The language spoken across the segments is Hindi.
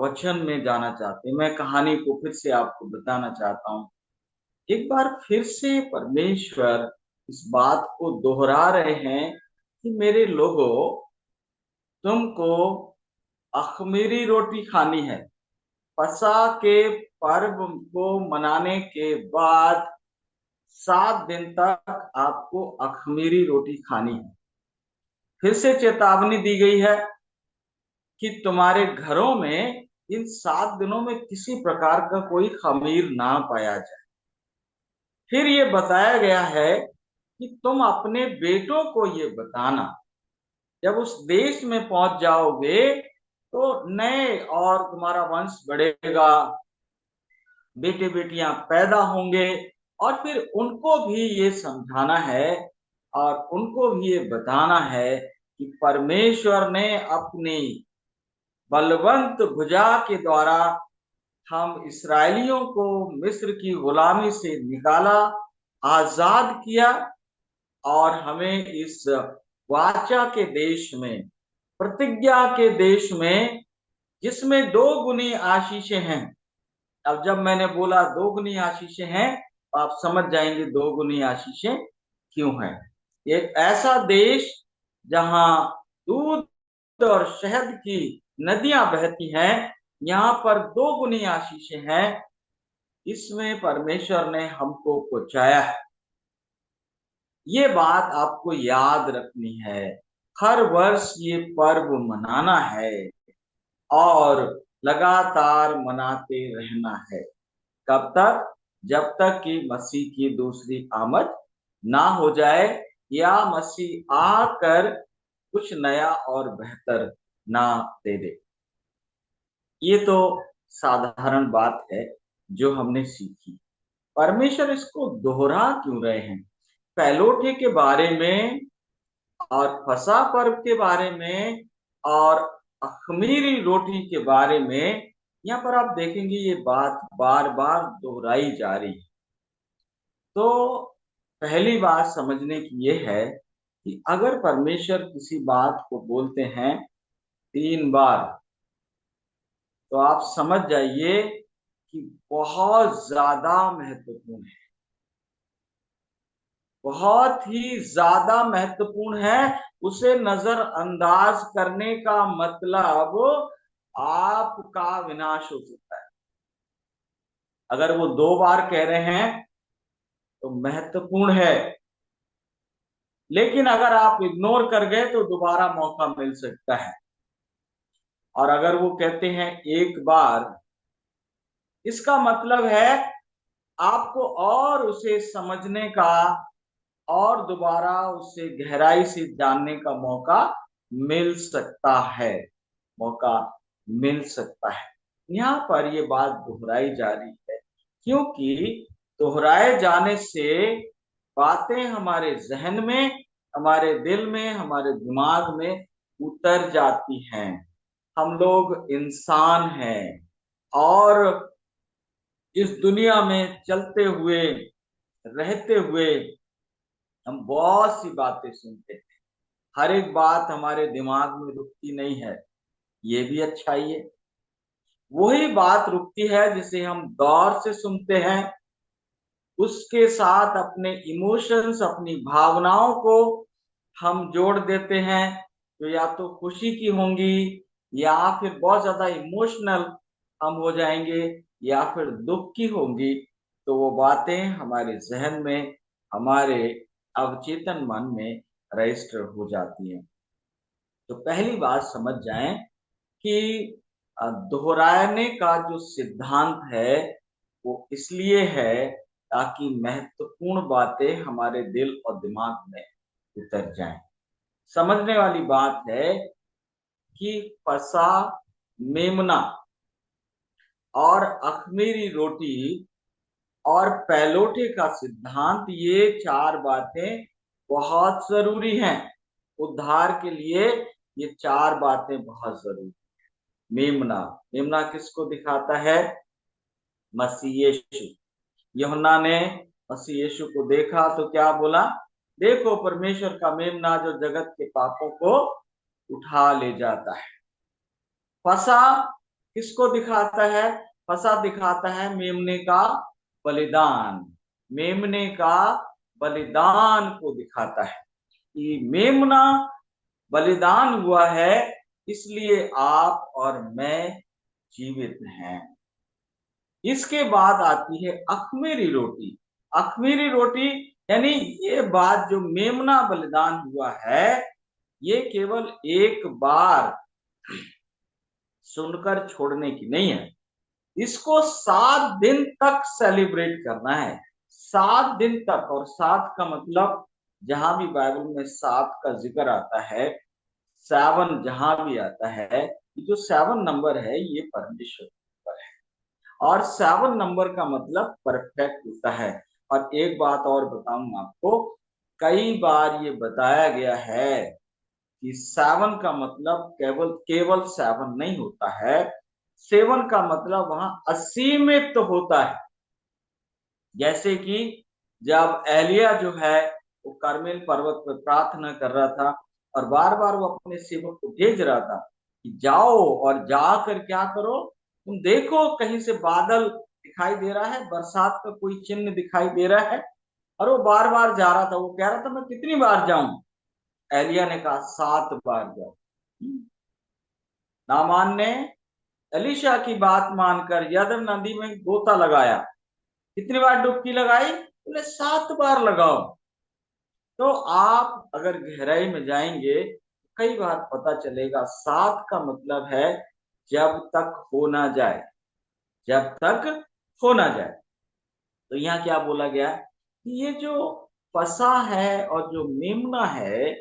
वचन में जाना चाहते हैं। मैं कहानी को फिर से आपको बताना चाहता हूँ। एक बार फिर से परमेश्वर इस बात को दोहरा रहे हैं कि मेरे लोगों, तुमको अख़मीरी रोटी खानी है। फसह के पर्व को मनाने के बाद 7 दिन तक आपको अख़मीरी रोटी खानी है। फिर से चेतावनी दी गई है कि तुम्हारे घरों में इन 7 दिनों में किसी प्रकार का कोई खमीर ना पाया जाए। फिर ये बताया गया है कि तुम अपने बेटों को ये बताना, जब उस देश में पहुंच जाओगे तो नए और तुम्हारा वंश बढ़ेगा, बेटे बेटियां पैदा होंगे, और फिर उनको भी ये समझाना है और उनको भी ये बताना है कि परमेश्वर ने अपनी बलवंत भुजा के द्वारा हम इसराइलियों को मिस्र की गुलामी से निकाला, आजाद किया, और हमें इस वाचा के देश में, प्रतिज्ञा के देश में, जिसमें 2 गुनी आशीषें हैं। अब जब मैंने बोला 2 गुनी आशीषें हैं तो आप समझ जाएंगे 2 गुनी आशीषें क्यों हैं। ये ऐसा देश जहां दूध और शहद की नदियां बहती हैं, यहाँ पर 2 गुनी आशीषें हैं। इसमें परमेश्वर ने हमको पहुंचाया है। ये बात आपको याद रखनी है। हर वर्ष ये पर्व मनाना है और लगातार मनाते रहना है। कब तक? जब तक कि मसीह की दूसरी आमद ना हो जाए या मसीह आकर कुछ नया और बेहतर ना दे दे। ये तो साधारण बात है जो हमने सीखी। परमेश्वर इसको दोहरा क्यों रहे हैं? पहलोठे के बारे में और फसह पर्व के बारे में और अख़मीरी रोटी के बारे में यहाँ पर आप देखेंगे ये बात बार बार दोहराई जा रही है। तो पहली बात समझने की ये है कि अगर परमेश्वर किसी बात को बोलते हैं 3 बार, तो आप समझ जाइए कि बहुत ज्यादा महत्वपूर्ण है, बहुत ही ज्यादा महत्वपूर्ण है। उसे नजरअंदाज करने का मतलब आपका विनाश हो सकता है। अगर वो 2 बार कह रहे हैं तो महत्वपूर्ण है, लेकिन अगर आप इग्नोर कर गए तो दोबारा मौका मिल सकता है। और अगर वो कहते हैं 1 बार, इसका मतलब है आपको और उसे समझने का और दोबारा उसे गहराई से जानने का मौका मिल सकता है, मौका मिल सकता है। यहाँ पर ये बात दोहराई जा रही है क्योंकि दोहराए जाने से बातें हमारे जहन में, हमारे दिल में, हमारे दिमाग में उतर जाती हैं। हम लोग इंसान हैं और इस दुनिया में चलते हुए, रहते हुए हम बहुत सी बातें सुनते हैं। हर एक बात हमारे दिमाग में रुकती नहीं है, ये भी अच्छा ही है। वही बात रुकती है जिसे हम गौर से सुनते हैं, उसके साथ अपने इमोशंस, अपनी भावनाओं को हम जोड़ देते हैं, जो या तो खुशी की होंगी या फिर बहुत ज्यादा इमोशनल हम हो जाएंगे, या फिर दुख की होंगी। तो वो बातें हमारे जहन में, हमारे अवचेतन मन में रजिस्टर हो जाती हैं। तो पहली बात समझ जाएं कि दोहराने का जो सिद्धांत है वो इसलिए है ताकि महत्वपूर्ण बातें हमारे दिल और दिमाग में उतर जाएं। समझने वाली बात है कि फसह, मेमना और अख़मीरी रोटी और पहलोठे का सिद्धांत, ये 4 बातें बहुत जरूरी हैं। उद्धार के लिए ये 4 बातें बहुत जरूरी। मेमना, मेमना किसको दिखाता है? मसीह यीशु। यूहन्ना ने मसीह यीशु को देखा तो क्या बोला? देखो परमेश्वर का मेमना जो जगत के पापों को उठा ले जाता है। फसह किसको दिखाता है? फसा दिखाता है मेमने का बलिदान, मेमने का बलिदान को दिखाता है कि मेमना बलिदान हुआ है, इसलिए आप और मैं जीवित हैं। इसके बाद आती है अखमीरी रोटी। अखमीरी रोटी यानी ये बात जो मेमना बलिदान हुआ है, ये केवल एक बार सुनकर छोड़ने की नहीं है, इसको 7 दिन तक सेलिब्रेट करना है। 7 दिन तक। और 7 का मतलब जहां भी बाइबल में 7 का जिक्र आता है, 7 जहां भी आता है, ये जो 7 नंबर है ये परमेश्वर नंबर है, और 7 नंबर का मतलब परफेक्ट होता है। और एक बात और बताऊं आपको, कई बार ये बताया गया है कि 7 का मतलब केवल केवल 7 नहीं होता है, 7 का मतलब वहां असीमित तो होता है। जैसे कि जब एलिया जो है वो करमेल पर्वत पर प्रार्थना कर रहा था, और बार बार वो अपने सेवक को भेज रहा था कि जाओ और जाकर क्या करो, तुम देखो कहीं से बादल दिखाई दे रहा है, बरसात का कोई चिन्ह दिखाई दे रहा है। और वो बार बार जा रहा था, वो कह रहा था मैं कितनी बार जाऊं? एलिया ने कहा 7 बार जाओ। नामान ने एलिशा की बात मानकर यदर नदी में गोता लगाया। कितनी बार डुबकी लगाई? बोले 7 बार लगाओ। तो आप अगर गहराई में जाएंगे कई बार पता चलेगा 7 का मतलब है जब तक हो ना जाए, जब तक हो ना जाए। तो यहाँ क्या बोला गया कि ये जो फसा है और जो मेमना है,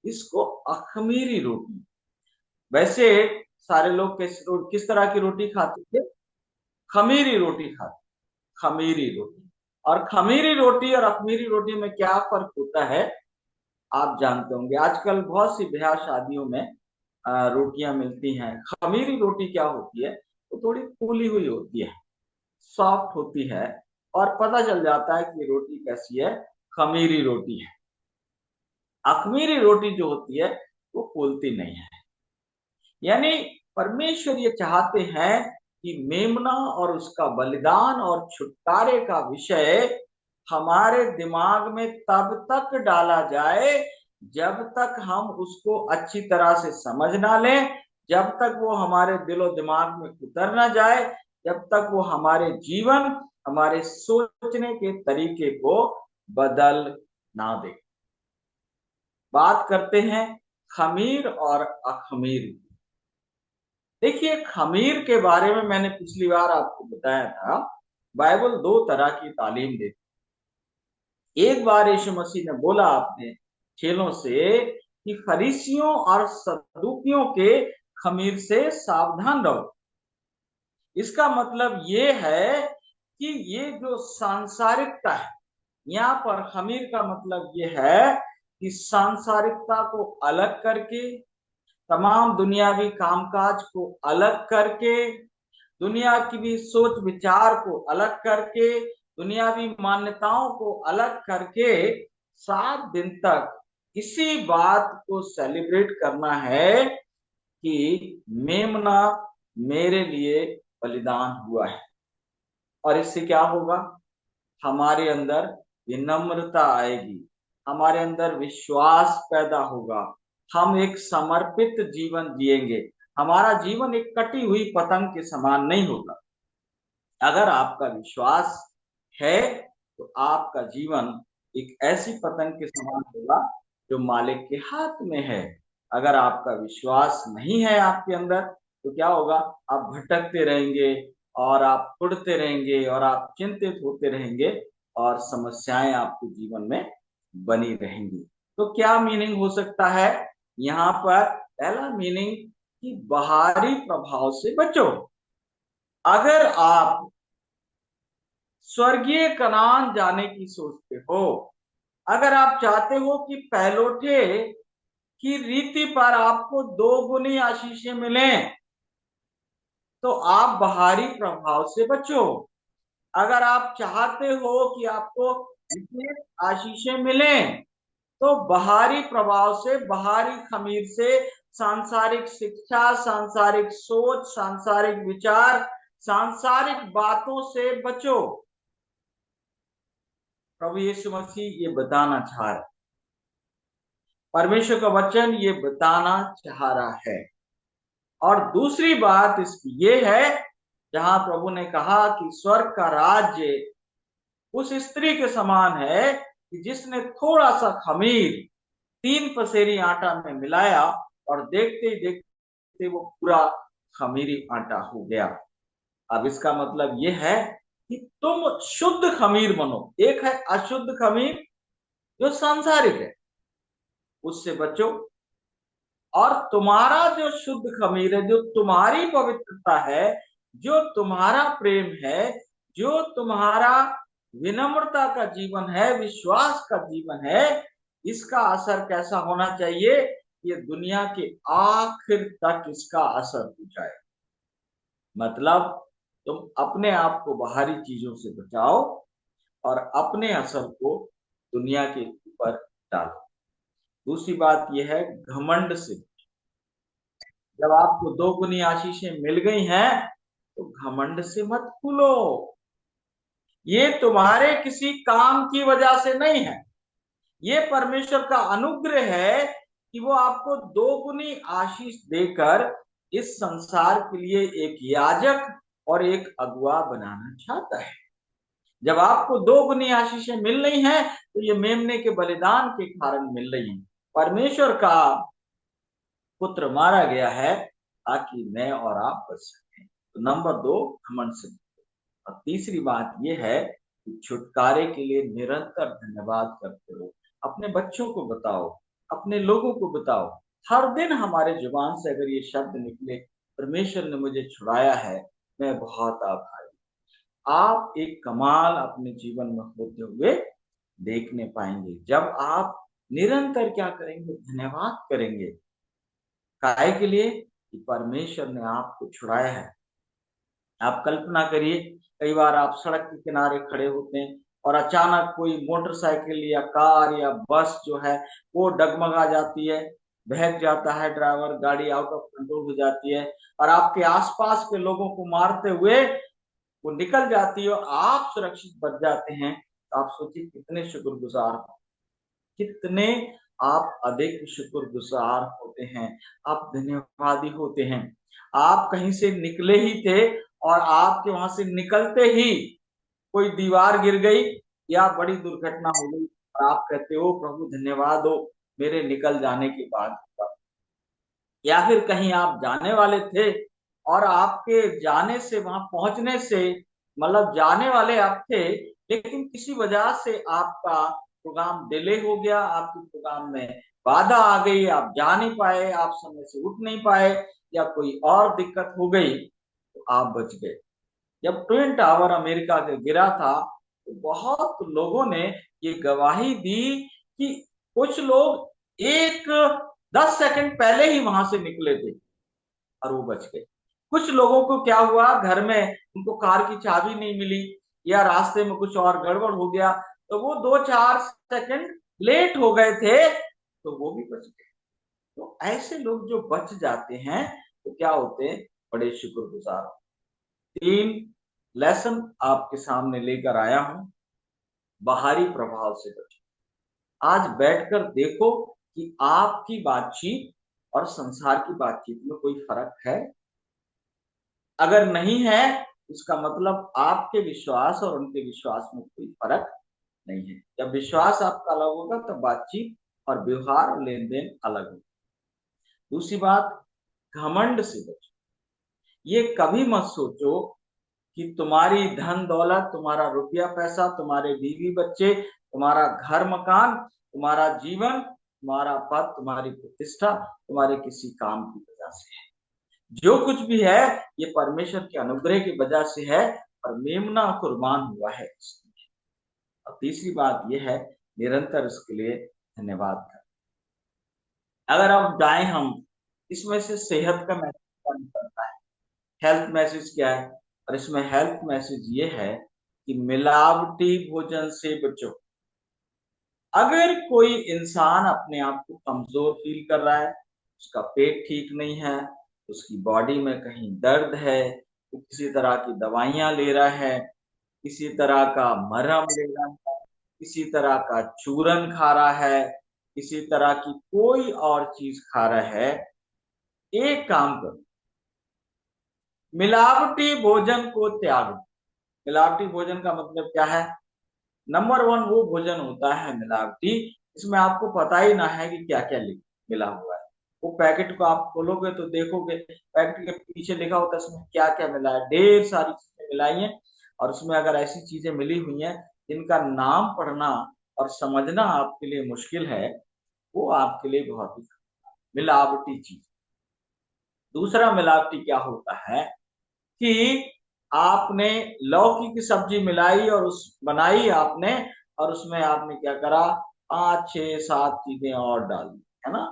इसको अखमीरी रोटी, वैसे सारे लोग किस तरह की रोटी खाते थे? खमीरी रोटी खाते, खमीरी रोटी। और खमीरी रोटी और अखमीरी रोटी में क्या फर्क होता है आप जानते होंगे। आजकल बहुत सी ब्याह शादियों में रोटियां मिलती हैं। खमीरी रोटी क्या होती है? वो थोड़ी फूली हुई होती है, सॉफ्ट होती है, और पता चल जाता है कि रोटी कैसी है, खमीरी रोटी है। अखमीरी रोटी जो होती है वो फूलती नहीं है। यानी परमेश्वर ये चाहते हैं कि मेमना और उसका बलिदान और छुटकारे का विषय हमारे दिमाग में तब तक डाला जाए जब तक हम उसको अच्छी तरह से समझ ना लें, जब तक वो हमारे दिलो दिमाग में उतर ना जाए, जब तक वो हमारे जीवन, हमारे सोचने के तरीके को बदल ना दे। बात करते हैं खमीर और अखमीर। देखिए, खमीर के बारे में मैंने पिछली बार आपको बताया था, बाइबल 2 तरह की तालीम देती। एक बार यीशु मसीह ने बोला अपने चेलों से कि फरीसियों और सदूकियों के खमीर से सावधान रहो। इसका मतलब ये है कि ये जो सांसारिकता है, यहाँ पर खमीर का मतलब ये है कि सांसारिकता को अलग करके, तमाम दुनियावी कामकाज को अलग करके, दुनिया की भी सोच विचार को अलग करके, दुनियावी मान्यताओं को अलग करके 7 दिन तक इसी बात को सेलिब्रेट करना है कि मेमना मेरे लिए बलिदान हुआ है। और इससे क्या होगा? हमारे अंदर विनम्रता आएगी, हमारे अंदर विश्वास पैदा होगा, हम एक समर्पित जीवन जिएंगे। हमारा जीवन एक कटी हुई पतंग के समान नहीं होगा। अगर आपका विश्वास है तो आपका जीवन एक ऐसी पतंग के समान होगा जो मालिक के हाथ में है। अगर आपका विश्वास नहीं है आपके अंदर तो क्या होगा? आप भटकते रहेंगे, और आप उड़ते रहेंगे, और आप चिंतित होते रहेंगे, और समस्याएं आपके जीवन में बनी रहेंगी। तो क्या मीनिंग हो सकता है यहाँ पर? पहला मीनिंग कि बाहरी प्रभाव से बचो। अगर आप स्वर्गीय कनान जाने की सोचते हो, अगर आप चाहते हो कि पहलोठे की रीति पर आपको 2 गुनी आशीषें मिलें, तो आप बाहरी प्रभाव से बचो। अगर आप चाहते हो कि आपको विशेष आशीषें मिलें, तो बाहरी प्रभाव से, बाहरी खमीर से सांसारिक शिक्षा, सांसारिक सोच, सांसारिक विचार, सांसारिक बातों से बचो। प्रभु यीशु मसीह ये बताना चाह रहे, परमेश्वर का वचन ये बताना चाह रहा है। और दूसरी बात इसकी ये है, जहां प्रभु ने कहा कि स्वर्ग का राज्य उस स्त्री के समान है कि जिसने थोड़ा सा खमीर 3 पसेरी आटा में मिलाया और देखते ही देखते वो पूरा खमीरी आटा हो गया। अब इसका मतलब ये है कि तुम शुद्ध खमीर बनो। एक है अशुद्ध खमीर जो सांसारिक है, उससे बचो। और तुम्हारा जो शुद्ध खमीर है, जो तुम्हारी पवित्रता है, जो तुम्हारा प्रेम है, जो तुम्हारा विनम्रता का जीवन है, विश्वास का जीवन है, इसका असर कैसा होना चाहिए? ये दुनिया के आखिर तक इसका असर हो जाए। मतलब तुम अपने आप को बाहरी चीजों से बचाओ और अपने असर को दुनिया के ऊपर डालो। दूसरी बात यह है घमंड से। जब आपको 2 गुनी आशीषें मिल गई हैं तो घमंड से मत फूलो। ये तुम्हारे किसी काम की वजह से नहीं है, ये परमेश्वर का अनुग्रह है कि वो आपको 2 गुनी आशीष देकर इस संसार के लिए एक याजक और एक अगुआ बनाना चाहता है। जब आपको 2 गुनी आशीषें मिल रही हैं तो ये मेमने के बलिदान के कारण मिल रही हैं। परमेश्वर का पुत्र मारा गया है ताकि मैं और आप बच सकें। तो नंबर 2, घमंड से। और तीसरी बात यह है कि छुटकारे के लिए निरंतर धन्यवाद करते रहो। अपने बच्चों को बताओ, अपने लोगों को बताओ। हर दिन हमारे जुबान से अगर ये शब्द निकले, परमेश्वर ने मुझे छुड़ाया है, मैं बहुत आभारी। आप एक कमाल अपने जीवन में होते हुए देखने पाएंगे जब आप निरंतर क्या करेंगे? धन्यवाद करेंगे। काहे के लिए? कि परमेश्वर ने आपको छुड़ाया है। आप कल्पना करिए, कई बार आप सड़क के किनारे खड़े होते हैं और अचानक कोई मोटरसाइकिल या कार या बस जो है वो डगमगा जाती है, बहक जाता है, ड्राइवर, गाड़ी आउट ऑफ कंट्रोल हो जाती है और आपके आसपास के लोगों को मारते हुए वो निकल जाती है और आप सुरक्षित बच जाते हैं। तो आप सोचिए कितने शुक्रगुजार हो, कितने आप अधिक शुक्रगुजार होते हैं, आप धन्यवादी होते हैं। आप कहीं से निकले ही थे और आपके वहां से निकलते ही कोई दीवार गिर गई या बड़ी दुर्घटना हो गई और आप कहते हो प्रभु धन्यवाद हो मेरे निकल जाने के बाद। या फिर कहीं आप जाने वाले थे और आपके जाने से, वहां पहुंचने से, मतलब जाने वाले आप थे लेकिन किसी वजह से आपका प्रोग्राम डिले हो गया, आपके प्रोग्राम में बाधा आ गई, आप जा नहीं पाए, आप समय से उठ नहीं पाए या कोई और दिक्कत हो गई तो आप बच गए। जब ट्विन टावर अमेरिका के गिरा था तो बहुत लोगों ने ये गवाही दी कि कुछ लोग 10 सेकंड पहले ही वहां से निकले थे और वो बच गए। कुछ लोगों को क्या हुआ, घर में उनको कार की चाबी नहीं मिली या रास्ते में कुछ और गड़बड़ हो गया तो वो 2-4 सेकंड लेट हो गए थे तो वो भी बच गए। तो ऐसे लोग जो बच जाते हैं तो क्या होते हैं? बड़े शुक्रगुजार। 3 लेसन आपके सामने लेकर आया हूं। बाहरी प्रभाव से बचो। आज बैठकर देखो कि आपकी बातचीत और संसार की बातचीत में कोई फर्क है? अगर नहीं है उसका मतलब आपके विश्वास और उनके विश्वास में कोई फर्क नहीं है। जब विश्वास आपका अलग होगा तब बातचीत और व्यवहार और लेन देन अलग होगा। दूसरी बात, घमंड से बचो। ये कभी मत सोचो कि तुम्हारी धन दौलत, तुम्हारा रुपया पैसा, तुम्हारे बीवी बच्चे, तुम्हारा घर मकान, तुम्हारा जीवन, तुम्हारा पद, तुम्हारी प्रतिष्ठा तुम्हारे किसी काम की वजह से है। जो कुछ भी है ये परमेश्वर के अनुग्रह की वजह से है और मेमना कुर्बान हुआ है। और तीसरी बात यह है निरंतर उसके लिए धन्यवाद कर। अगर अब जाए हम इसमें से सेहत का मैसेज करता है, हेल्थ मैसेज क्या है? और इसमें हेल्थ मैसेज ये है कि मिलावटी भोजन से बचो। अगर कोई इंसान अपने आप को कमजोर फील कर रहा है, उसका पेट ठीक नहीं है, उसकी बॉडी में कहीं दर्द है, वो किसी तरह की दवाइयां ले रहा है, किसी तरह का मरहम ले रहा है, किसी तरह का चूरन खा रहा है, किसी तरह की कोई और चीज खा रहा है, एक काम करो, मिलावटी भोजन को त्याग दो। मिलावटी भोजन का मतलब क्या है? नंबर वन वो भोजन होता है मिलावटी, इसमें आपको पता ही ना है कि क्या क्या मिला हुआ है। वो पैकेट को आप खोलोगे तो देखोगे पैकेट के पीछे लिखा होता है उसमें क्या क्या मिला है, ढेर सारी चीजें मिलाई हैं। और उसमें अगर ऐसी चीजें मिली हुई हैं जिनका नाम पढ़ना और समझना आपके लिए मुश्किल है, वो आपके लिए बहुत ही मिलावटी चीज। दूसरा मिलावटी क्या होता है कि आपने लौकी की सब्जी मिलाई और उस बनाई आपने, और उसमें आपने क्या करा, 5 6 7 चीजें और डाल दी, है ना?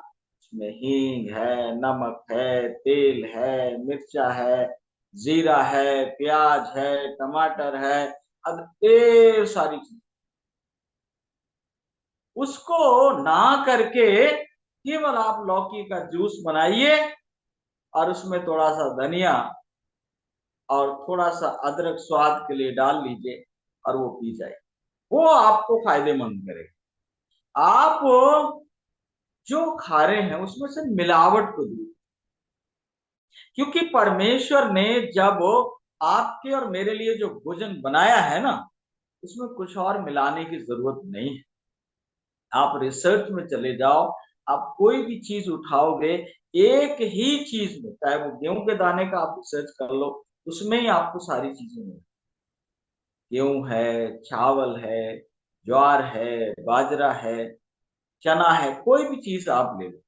उसमें हींग है, नमक है, तेल है, मिर्चा है, जीरा है, प्याज है, टमाटर है, अब ढेर सारी चीज। उसको ना करके केवल आप लौकी का जूस बनाइए और उसमें थोड़ा सा धनिया और थोड़ा सा अदरक स्वाद के लिए डाल लीजिए और वो पी जाए, वो आपको फायदेमंद करेगा। आप जो खा रहे हैं उसमें से मिलावट को दूर, क्योंकि परमेश्वर ने जब आपके और मेरे लिए जो भोजन बनाया है ना, उसमें कुछ और मिलाने की जरूरत नहीं है। आप रिसर्च में चले जाओ, आप कोई भी चीज उठाओगे, एक ही चीज में, चाहे वो गेहूं के दाने का आप रिसर्च कर लो, उसमें ही आपको सारी चीजें मिलेंगी। गेहूं है, चावल है, ज्वार है, बाजरा है, चना है, कोई भी चीज आप ले लो,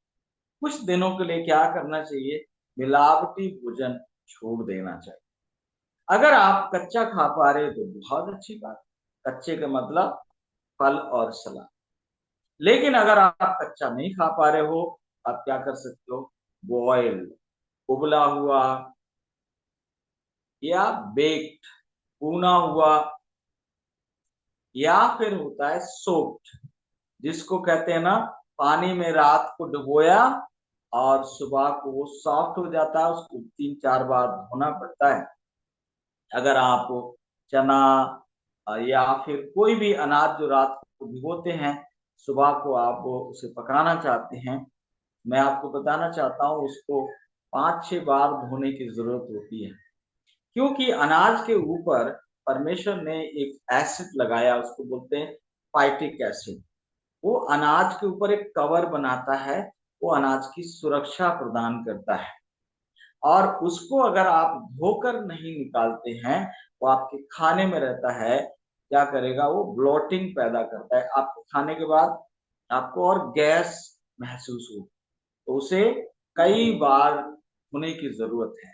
कुछ दिनों के लिए क्या करना चाहिए, मिलावटी भोजन छोड़ देना चाहिए। अगर आप कच्चा खा पा रहे हो तो बहुत अच्छी बात, कच्चे का मतलब फल और सलाद। लेकिन अगर आप कच्चा नहीं खा पा रहे हो, आप क्या कर सकते हो, बॉयल, उबला हुआ या बेक्ड, भुना हुआ, या फिर होता है सोप्ड, जिसको कहते हैं ना, पानी में रात को डुबोया और सुबह को वो सॉफ्ट हो जाता है, उसको 3 4 बार धोना पड़ता है। अगर आप चना या फिर कोई भी अनाज जो रात को भिगोते हैं, सुबह को आप उसे पकाना चाहते हैं, मैं आपको बताना चाहता हूँ उसको 5 6 बार धोने की जरूरत होती है। क्योंकि अनाज के ऊपर परमेश्वर ने एक एसिड लगाया, उसको बोलते हैं फाइटिक एसिड। वो अनाज के ऊपर एक कवर बनाता है, वो अनाज की सुरक्षा प्रदान करता है। और उसको अगर आप धोकर नहीं निकालते हैं, वो आपके खाने में रहता है, क्या करेगा, वो ब्लोटिंग पैदा करता है, आपको खाने के बाद आपको और गैस महसूस हो, तो उसे कई बार धोने की जरूरत है।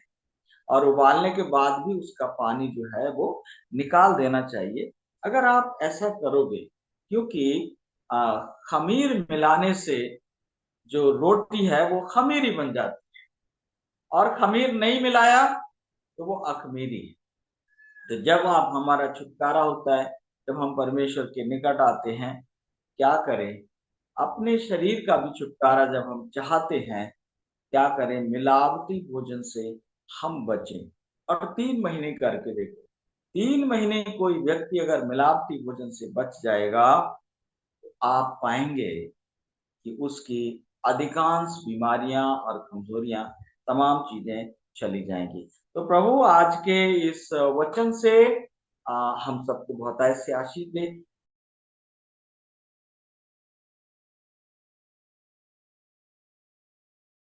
और उबालने के बाद भी उसका पानी जो है वो निकाल देना चाहिए, अगर आप ऐसा करोगे। क्योंकि खमीर मिलाने से जो रोटी है वो खमीरी बन जाती है, और खमीर नहीं मिलाया तो वो अखमीरी है। तो जब आप हमारा छुटकारा होता है, जब हम परमेश्वर के निकट आते हैं, क्या करें, अपने शरीर का भी छुटकारा जब हम चाहते हैं, क्या करें, मिलावटी भोजन से हम बचें। और 3 महीने करके देखो, 3 महीने कोई व्यक्ति अगर मिलावटी भोजन से बच जाएगा, तो आप पाएंगे कि उसकी अधिकांश बीमारियां और कमजोरियां, तमाम चीजें चली जाएंगी। तो प्रभु आज के इस वचन से हम सबको बहुत ऐसे आशीष दे